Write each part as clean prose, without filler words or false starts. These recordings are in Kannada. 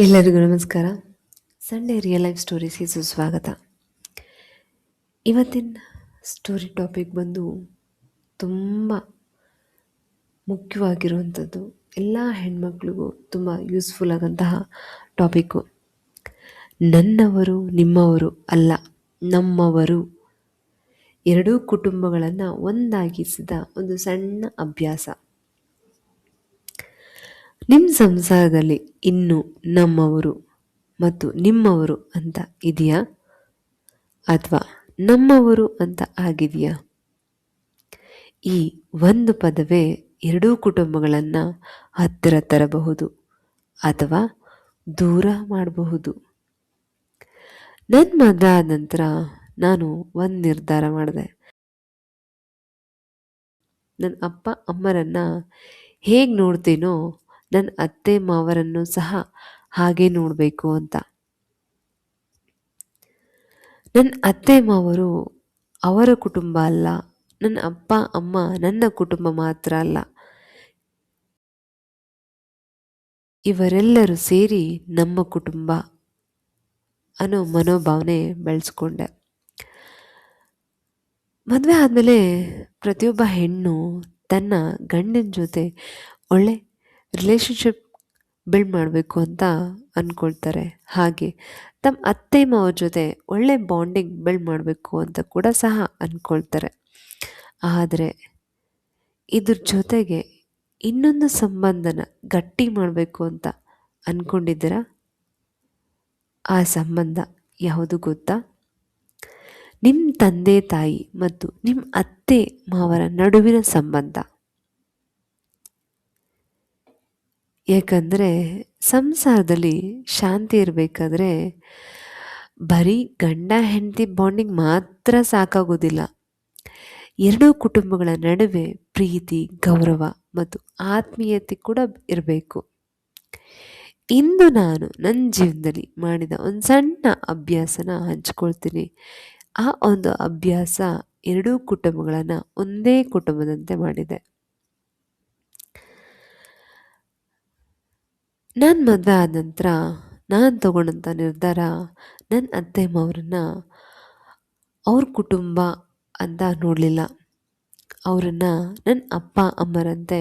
ಎಲ್ಲರಿಗೂ ನಮಸ್ಕಾರ. ಸಂಡೇ ರಿಯಲ್ ಲೈಫ್ ಸ್ಟೋರೀಸ್ಗೆ ಸುಸ್ವಾಗತ. ಇವತ್ತಿನ ಸ್ಟೋರಿ ಟಾಪಿಕ್ ಬಂದು ತುಂಬ ಮುಖ್ಯವಾಗಿರುವಂಥದ್ದು, ಎಲ್ಲ ಹೆಣ್ಮಕ್ಳಿಗೂ ತುಂಬ ಯೂಸ್ಫುಲ್ ಆದಂತಹ ಟಾಪಿಕ್ಕು. ನನ್ನವರು ನಿಮ್ಮವರು ಅಲ್ಲ, ನಮ್ಮವರು. ಎರಡೂ ಕುಟುಂಬಗಳನ್ನು ಒಂದಾಗಿಸಿದ ಒಂದು ಸಣ್ಣ ಅಭ್ಯಾಸ. ನಿಮ್ಮ ಸಂಸಾರದಲ್ಲಿ ಇನ್ನು ನಮ್ಮವರು ಮತ್ತು ನಿಮ್ಮವರು ಅಂತ ಇದೆಯಾ, ಅಥವಾ ನಮ್ಮವರು ಅಂತ ಆಗಿದೆಯಾ? ಈ ಒಂದು ಪದವೇ ಎರಡೂ ಕುಟುಂಬಗಳನ್ನು ಹತ್ತಿರ ತರಬಹುದು ಅಥವಾ ದೂರ ಮಾಡಬಹುದು. ನನ್ನ ಮದುವೆ ಆದ ನಂತರ ನಾನು ಒಂದು ನಿರ್ಧಾರ ಮಾಡಿದೆ. ನನ್ನ ಅಪ್ಪ ಅಮ್ಮರನ್ನು ಹೇಗೆ ನೋಡ್ತೀನೋ ನನ್ನ ಅತ್ತೆ ಮಾವರನ್ನು ಸಹ ಹಾಗೆ ನೋಡಬೇಕು ಅಂತ. ನನ್ನ ಅತ್ತೆ ಮಾವರು ಅವರ ಕುಟುಂಬ ಅಲ್ಲ, ನನ್ನ ಅಪ್ಪ ಅಮ್ಮ ನನ್ನ ಕುಟುಂಬ ಮಾತ್ರ ಅಲ್ಲ, ಇವರೆಲ್ಲರೂ ಸೇರಿ ನಮ್ಮ ಕುಟುಂಬ ಅನ್ನೋ ಮನೋಭಾವನೆ ಬೆಳೆಸ್ಕೊಂಡೆ. ಮದುವೆ ಆದಮೇಲೆ ಪ್ರತಿಯೊಬ್ಬ ಹೆಣ್ಣು ತನ್ನ ಗಂಡನ ಜೊತೆ ಒಳ್ಳೆ ರಿಲೇಶನ್ಶಿಪ್ ಬಿಲ್ಡ್ ಮಾಡಬೇಕು ಅಂತ ಅಂದ್ಕೊಳ್ತಾರೆ. ಹಾಗೆ ತಮ್ಮ ಅತ್ತೆ ಮಾವ ಜೊತೆ ಒಳ್ಳೆ ಬಾಂಡಿಂಗ್ ಬಿಲ್ಡ್ ಮಾಡಬೇಕು ಅಂತ ಕೂಡ ಸಹ ಅಂದ್ಕೊಳ್ತಾರೆ. ಆದರೆ ಇದ್ರ ಜೊತೆಗೆ ಇನ್ನೊಂದು ಸಂಬಂಧನ ಗಟ್ಟಿ ಮಾಡಬೇಕು ಅಂತ ಅಂದ್ಕೊಂಡಿದ್ದೀರಾ? ಆ ಸಂಬಂಧ ಯಾವುದು ಗೊತ್ತಾ? ನಿಮ್ಮ ತಂದೆ ತಾಯಿ ಮತ್ತು ನಿಮ್ಮ ಅತ್ತೆ ಮಾವರ ನಡುವಿನ ಸಂಬಂಧ. ಯಾಕಂದರೆ ಸಂಸಾರದಲ್ಲಿ ಶಾಂತಿ ಇರಬೇಕಾದ್ರೆ ಬರೀ ಗಂಡ ಹೆಂಡತಿ ಬಾಂಡಿಂಗ್ ಮಾತ್ರ ಸಾಕಾಗೋದಿಲ್ಲ. ಎರಡೂ ಕುಟುಂಬಗಳ ನಡುವೆ ಪ್ರೀತಿ, ಗೌರವ ಮತ್ತು ಆತ್ಮೀಯತೆ ಕೂಡ ಇರಬೇಕು. ಇಂದು ನಾನು ನನ್ನ ಜೀವನದಲ್ಲಿ ಮಾಡಿದ ಒಂದು ಸಣ್ಣ ಅಭ್ಯಾಸನ ಹಂಚ್ಕೊಳ್ತೀನಿ. ಆ ಒಂದು ಅಭ್ಯಾಸ ಎರಡೂ ಕುಟುಂಬಗಳನ್ನು ಒಂದೇ ಕುಟುಂಬದಂತೆ ಮಾಡಿದೆ. ನಾನು ಮದುವೆ ಆದ ನಂತರ ನಾನು ತಗೊಂಡಂಥ ನಿರ್ಧಾರ, ನನ್ನ ಅತ್ತೆ ಮಾವರನ್ನ ಅವ್ರ ಕುಟುಂಬ ಅಂತ ನೋಡಲಿಲ್ಲ, ಅವರನ್ನು ನನ್ನ ಅಪ್ಪ ಅಮ್ಮರಂತೆ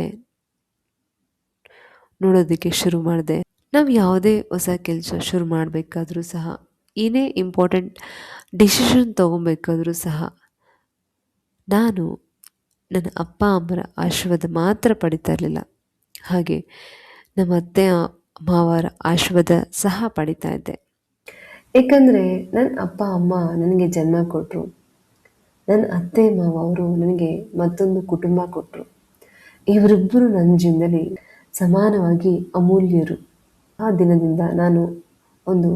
ನೋಡೋದಕ್ಕೆ ಶುರು ಮಾಡಿದೆ. ನಾವು ಯಾವುದೇ ಹೊಸ ಕೆಲಸ ಶುರು ಮಾಡಬೇಕಾದ್ರೂ ಸಹ, ಏನೇ ಇಂಪಾರ್ಟೆಂಟ್ ಡಿಸಿಷನ್ ತೊಗೊಬೇಕಾದ್ರೂ ಸಹ ನಾನು ನನ್ನ ಅಪ್ಪ ಅಮ್ಮರ ಆಶೀರ್ವಾದ ಮಾತ್ರ ಪಡಿತಾ ಇರಲಿಲ್ಲ, ಹಾಗೆ ನಮ್ಮ ಅತ್ತೆ ಮಾವರ ಆಶೀರ್ವಾದ ಸಹ ಪಡಿತಾ ಇದ್ದೆ. ಏಕೆಂದರೆ ನನ್ನ ಅಪ್ಪ ಅಮ್ಮ ನನಗೆ ಜನ್ಮ ಕೊಟ್ಟರು, ನನ್ನ ಅತ್ತೆ ಮಾವ ಅವರು ನನಗೆ ಮತ್ತೊಂದು ಕುಟುಂಬ ಕೊಟ್ಟರು. ಇವರಿಬ್ಬರು ನನ್ನ ಜೀವನದಲ್ಲಿ ಸಮಾನವಾಗಿ ಅಮೂಲ್ಯರು. ಆ ದಿನದಿಂದ ನಾನು ಒಂದು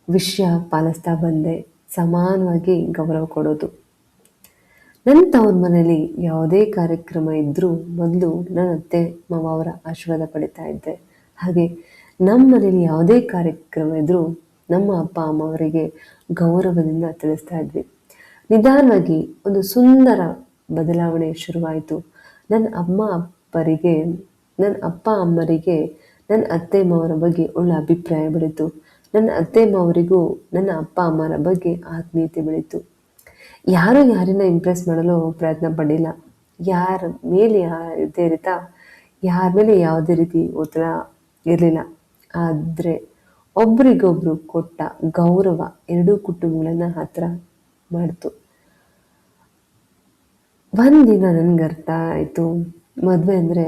ವಿಷಯ ಪಾಲಿಸ್ತಾ ಬಂದೆ, ಸಮಾನವಾಗಿ ಗೌರವ ಕೊಡೋದು. ನನ್ನ ತವ್ರ ಮನೇಲಿ ಯಾವುದೇ ಕಾರ್ಯಕ್ರಮ ಇದ್ದರೂ ಮೊದಲು ನನ್ನ ಅತ್ತೆ ಮಾವ ಅವರ ಆಶೀರ್ವಾದ ಪಡಿತಾ ಇದ್ದೆ. ಹಾಗೆ ನಮ್ಮ ಮನೇಲಿ ಯಾವುದೇ ಕಾರ್ಯಕ್ರಮ ಇದ್ದರೂ ನಮ್ಮ ಅಪ್ಪ ಅಮ್ಮ ಅವರಿಗೆ ಗೌರವದಿಂದ ತಿಳಿಸ್ತಾ ಇದ್ವಿ. ನಿಧಾನವಾಗಿ ಒಂದು ಸುಂದರ ಬದಲಾವಣೆ ಶುರುವಾಯಿತು. ನನ್ನ ಅಪ್ಪ ಅಮ್ಮರಿಗೆ ನನ್ನ ಅತ್ತೆ ಮಾವರ ಬಗ್ಗೆ ಒಳ್ಳೆ ಅಭಿಪ್ರಾಯ ಬೆಳೀತು. ನನ್ನ ಅತ್ತೆ ಮಾವರಿಗೂ ನನ್ನ ಅಪ್ಪ ಅಮ್ಮರ ಬಗ್ಗೆ ಆತ್ಮೀಯತೆ ಬೆಳೀತು. ಯಾರೂ ಯಾರನ್ನ ಇಂಪ್ರೆಸ್ ಮಾಡಲು ಪ್ರಯತ್ನ ಪಡಲಿಲ್ಲ. ಯಾರ ಮೇಲೆ ಇದೇ ರೀತಿ ಯಾರ ಮೇಲೆ ಯಾವುದೇ ರೀತಿ ಒತ್ತಡ ಇರಲಿಲ್ಲ. ಆದರೆ ಒಬ್ರಿಗೊಬ್ರು ಕೊಟ್ಟ ಗೌರವ ಎರಡೂ ಕುಟುಂಬಗಳನ್ನು ಹತ್ತಿರ ಮಾಡ್ತು. ಒಂದಿನ ನನಗೆ ಅರ್ಥ ಆಯಿತು, ಮದುವೆ ಅಂದರೆ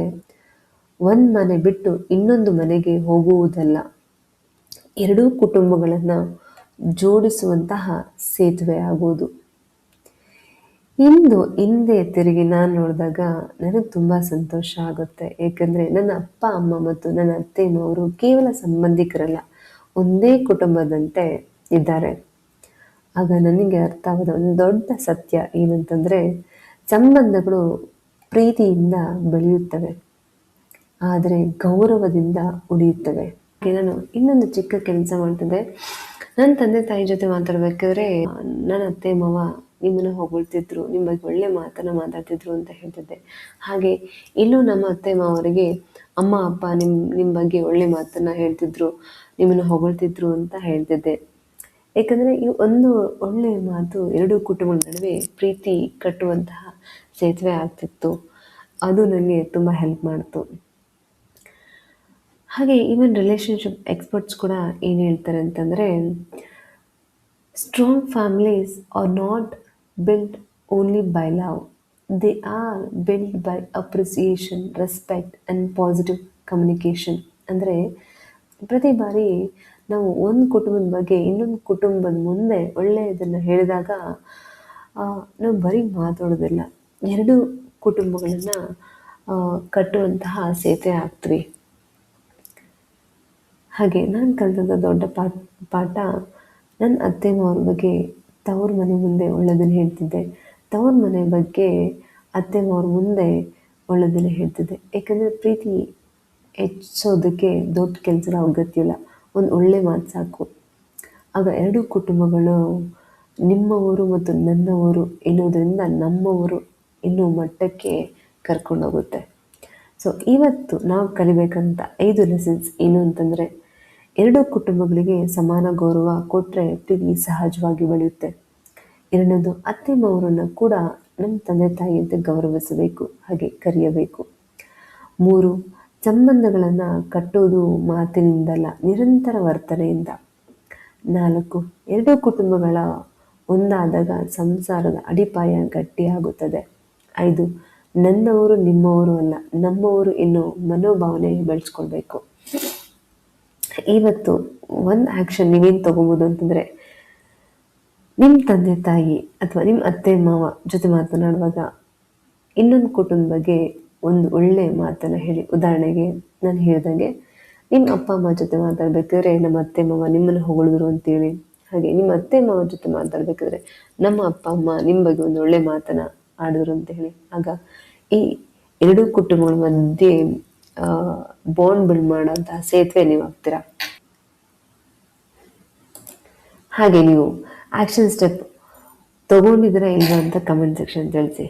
ಒಂದು ಮನೆ ಬಿಟ್ಟು ಇನ್ನೊಂದು ಮನೆಗೆ ಹೋಗುವುದಲ್ಲ, ಎರಡೂ ಕುಟುಂಬಗಳನ್ನು ಜೋಡಿಸುವಂತಹ ಸೇತುವೆ ಆಗುವುದು. ಹಿಂದೆ ತಿರುಗಿ ನಾನು ನೋಡಿದಾಗ ನನಗೆ ತುಂಬ ಸಂತೋಷ ಆಗುತ್ತೆ. ಏಕೆಂದರೆ ನನ್ನ ಅಪ್ಪ ಅಮ್ಮ ಮತ್ತು ನನ್ನ ಅತ್ತೆ ಮಾವರು ಕೇವಲ ಸಂಬಂಧಿಕರಲ್ಲ, ಒಂದೇ ಕುಟುಂಬದಂತೆ ಇದ್ದಾರೆ. ಆಗ ನನಗೆ ಅರ್ಥವಾದ ಒಂದು ದೊಡ್ಡ ಸತ್ಯ ಏನಂತಂದರೆ, ಸಂಬಂಧಗಳು ಪ್ರೀತಿಯಿಂದ ಬೆಳೆಯುತ್ತವೆ, ಆದರೆ ಗೌರವದಿಂದ ಉಳಿಯುತ್ತವೆ. ನಾನು ಇನ್ನೊಂದು ಚಿಕ್ಕ ಕೆಲಸ ಮಾಡ್ತಿದ್ದೆ. ನನ್ನ ತಂದೆ ತಾಯಿ ಜೊತೆ ಮಾತಾಡಬೇಕಾದ್ರೆ ನನ್ನ ಅತ್ತೆ ಮಾವ ನಿಮ್ಮನ್ನು ಹೊಗಳ್ತಿದ್ರು, ನಿಮ್ಮ ಬಗ್ಗೆ ಒಳ್ಳೆ ಮಾತನ್ನು ಮಾತಾಡ್ತಿದ್ರು ಅಂತ ಹೇಳ್ತಿದ್ದೆ. ಹಾಗೆ ಇಲ್ಲೂ ನಮ್ಮ ಅತ್ತೆ ಮಾವರಿಗೆ ಅಮ್ಮ ಅಪ್ಪ ನಿಮ್ಮ ಬಗ್ಗೆ ಒಳ್ಳೆ ಮಾತನ್ನು ಹೇಳ್ತಿದ್ರು, ನಿಮ್ಮನ್ನು ಹೊಗಳ್ತಿದ್ರು ಅಂತ ಹೇಳ್ತಿದ್ದೆ. ಯಾಕಂದರೆ ಈ ಒಂದು ಒಳ್ಳೆಯ ಮಾತು ಎರಡು ಕುಟುಂಬಗಳ ನಡುವೆ ಪ್ರೀತಿ ಕಟ್ಟುವಂತಹ ಸೇತುವೆ ಆಗ್ತಿತ್ತು. ಅದು ನನಗೆ ತುಂಬ ಹೆಲ್ಪ್ ಮಾಡ್ತು. ಹಾಗೆ ಈವನ್ ರಿಲೇಷನ್ಶಿಪ್ ಎಕ್ಸ್ಪರ್ಟ್ಸ್ ಕೂಡ ಏನು ಹೇಳ್ತಾರೆ ಅಂತಂದರೆ, strong families are not built only by love, they are built by appreciation, respect and positive communication. ಅಂದರೆ ಪ್ರತಿ ಬಾರಿ ನಾವು ಒಂದು ಕುಟುಂಬದ ಬಗ್ಗೆ ಇನ್ನೊಂದು ಕುಟುಂಬದ ಮುಂದೆ ಒಳ್ಳೆಯದನ್ನು ಹೇಳಿದಾಗ ನಾವು ಬರೀ ಮಾತಾಡೋದಿಲ್ಲ, ಎರಡು ಕುಟುಂಬಗಳನ್ನು ಕಟ್ಟುವಂತಹ ಸೇತುವೆ ಆಗ್ತೀವಿ. ಹಾಗೆ ನಾನು ಕಲಿತಂಥ ದೊಡ್ಡ ಪಾಠ, ನನ್ನ ಅತ್ತೆ ಮಾವರ ಬಗ್ಗೆ ತವ್ರ ಮನೆ ಮುಂದೆ ಒಳ್ಳೆಯದನ್ನು ಹೇಳ್ತಿದ್ದೆ, ತವ್ರ ಮನೆ ಬಗ್ಗೆ ಅತ್ತೆ ಮಾವರ ಮುಂದೆ ಒಳ್ಳೆಯದನ್ನು ಹೇಳ್ತಿದ್ದೆ. ಏಕೆಂದರೆ ಪ್ರೀತಿ ಹೆಚ್ಚೋದಕ್ಕೆ ದೊಡ್ಡ ಕೆಲಸದ ಅಗತ್ಯ ಇಲ್ಲ, ಒಂದು ಒಳ್ಳೆ ಮಾತು ಸಾಕು. ಆಗ ಎರಡೂ ಕುಟುಂಬಗಳು ನಿಮ್ಮವರು ಮತ್ತು ನನ್ನವರು ಎನ್ನುವುದರಿಂದ ನಮ್ಮವರು ಎನ್ನುವ ಮಟ್ಟಕ್ಕೆ ಕರ್ಕೊಂಡೋಗುತ್ತೆ. ಸೊ ಇವತ್ತು ನಾವು ಕಲಿಬೇಕಂತ 5 ಲೆಸನ್ಸ್ ಏನು ಅಂತಂದರೆ, ಎರಡೂ ಕುಟುಂಬಗಳಿಗೆ ಸಮಾನ ಗೌರವ ಕೊಟ್ಟರೆ ಪ್ರೀತಿ ಸಹಜವಾಗಿ ಬೆಳೆಯುತ್ತೆ. ಎರಡನೇದು, ಅತ್ತೆ ಮಾವರನ್ನು ಕೂಡ ನಮ್ಮ ತಂದೆ ತಾಯಿಯಂತೆ ಗೌರವಿಸಬೇಕು, ಹಾಗೆ ಕರೆಯಬೇಕು. 3, ಸಂಬಂಧಗಳನ್ನು ಕಟ್ಟೋದು ಮಾತಿನಿಂದಲ್ಲ, ನಿರಂತರ ವರ್ತನೆಯಿಂದ. 4, ಎರಡೂ ಕುಟುಂಬಗಳ ಒಂದಾದಾಗ ಸಂಸಾರದ ಅಡಿಪಾಯ ಗಟ್ಟಿಯಾಗುತ್ತದೆ. 5, ನನ್ನವರು ನಿಮ್ಮವರು ಅಲ್ಲ, ನಮ್ಮವರು ಎನ್ನೋ ಮನೋಭಾವನೆ ಬೆಳೆಸ್ಕೊಳ್ಬೇಕು. ಇವತ್ತು ಒಂದು ಆ್ಯಕ್ಷನ್ ನೀವೇನು ತೊಗೋಬೋದು ಅಂತಂದರೆ, ನಿಮ್ಮ ತಂದೆ ತಾಯಿ ಅಥವಾ ನಿಮ್ಮ ಅತ್ತೆ ಮಾವ ಜೊತೆ ಮಾತನಾಡುವಾಗ ಇನ್ನೊಂದು ಕುಟುಂಬದ ಬಗ್ಗೆ ಒಂದು ಒಳ್ಳೆಯ ಮಾತನ್ನು ಹೇಳಿ. ಉದಾಹರಣೆಗೆ ನಾನು ಹೇಳ್ದಂಗೆ, ನಿಮ್ಮ ಅಪ್ಪ ಅಮ್ಮ ಜೊತೆ ಮಾತಾಡಬೇಕಾದ್ರೆ ನಮ್ಮ ಅತ್ತೆ ಮಾವ ನಿಮ್ಮನ್ನು ಹೊಗಳಿದ್ರು ಅಂತೇಳಿ, ಹಾಗೆ ನಿಮ್ಮ ಅತ್ತೆ ಮಾವ ಜೊತೆ ಮಾತಾಡಬೇಕಾದ್ರೆ ನಮ್ಮ ಅಪ್ಪ ಅಮ್ಮ ನಿಮ್ಮ ಬಗ್ಗೆ ಒಂದು ಒಳ್ಳೆ ಮಾತನ್ನು ಆಡಿದ್ರು ಅಂತ ಹೇಳಿ. ಆಗ ಈ ಎರಡೂ ಕುಟುಂಬಗಳ ಮಧ್ಯೆ ಬಾಂಡ್ ಬಿಲ್ಡ್ ಮಾಡೋಂತಹ ಸೇತುವೆ ನೀವು ಆಗ್ತೀರಾ. ಹಾಗೆ ನೀವು ಆ್ಯಕ್ಷನ್ ಸ್ಟೆಪ್ ತೊಗೊಂಡಿದ್ದೀರಾ ಇಲ್ವಾ ಅಂತ ಕಮೆಂಟ್ ಸೆಕ್ಷನ್ ತಿಳಿಸಿ.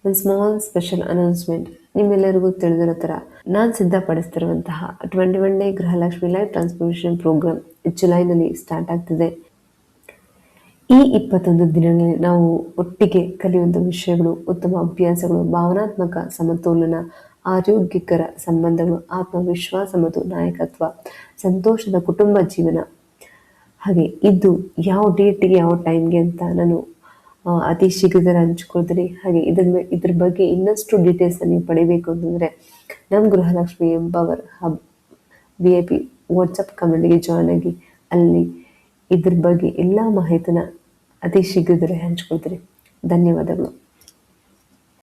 ಒಂದು ಸ್ಮಾಲ್ ಸ್ಪೆಷಲ್ ಅನೌನ್ಸ್ಮೆಂಟ್, ನಿಮ್ಮೆಲ್ಲರಿಗೂ ತಿಳಿದಿರೋ ಥರ ನಾನು ಸಿದ್ಧಪಡಿಸ್ತಿರುವಂತಹ 21 day Gruhalakshmi life transformation program ಜುಲೈನಲ್ಲಿ ಸ್ಟಾರ್ಟ್ ಆಗ್ತಿದೆ. ಈ 21 ದಿನಗಳಲ್ಲಿ ನಾವು ಒಟ್ಟಿಗೆ ಕಲಿಯುವಂಥ ವಿಷಯಗಳು, ಉತ್ತಮ ಅಭ್ಯಾಸಗಳು, ಭಾವನಾತ್ಮಕ ಸಮತೋಲನ, ಆರೋಗ್ಯಕರ ಸಂಬಂಧಗಳು, ಆತ್ಮವಿಶ್ವಾಸ ಮತ್ತು ನಾಯಕತ್ವ, ಸಂತೋಷದ ಕುಟುಂಬ ಜೀವನ. ಹಾಗೆ ಇದು ಯಾವ ಡೇಟಿಗೆ ಯಾವ ಟೈಮ್ಗೆ ಅಂತ ನಾನು ಅತಿ ಶೀಘ್ರದಲ್ಲಿ ಹಂಚ್ಕೊಳ್ತೀನಿ. ಹಾಗೆ ಇದ್ರ ಬಗ್ಗೆ ಇನ್ನಷ್ಟು ಡೀಟೇಲ್ಸ್ನ ನೀವು ಪಡಿಬೇಕು ಅಂತಂದರೆ ನಮ್ಮ Gruhalakshmi empower hub VIP WhatsApp ಕಮ್ಯುನಿಟಿಗೆ ಜಾಯ್ನ್ ಆಗಿ, ಅಲ್ಲಿ ಇದ್ರ ಬಗ್ಗೆ ಎಲ್ಲ ಮಾಹಿತಿನ ಅತಿ ಶೀಘ್ರದಲ್ಲೇ ಹಂಚ್ಕೊಳ್ತೀನಿ. ಧನ್ಯವಾದಗಳು.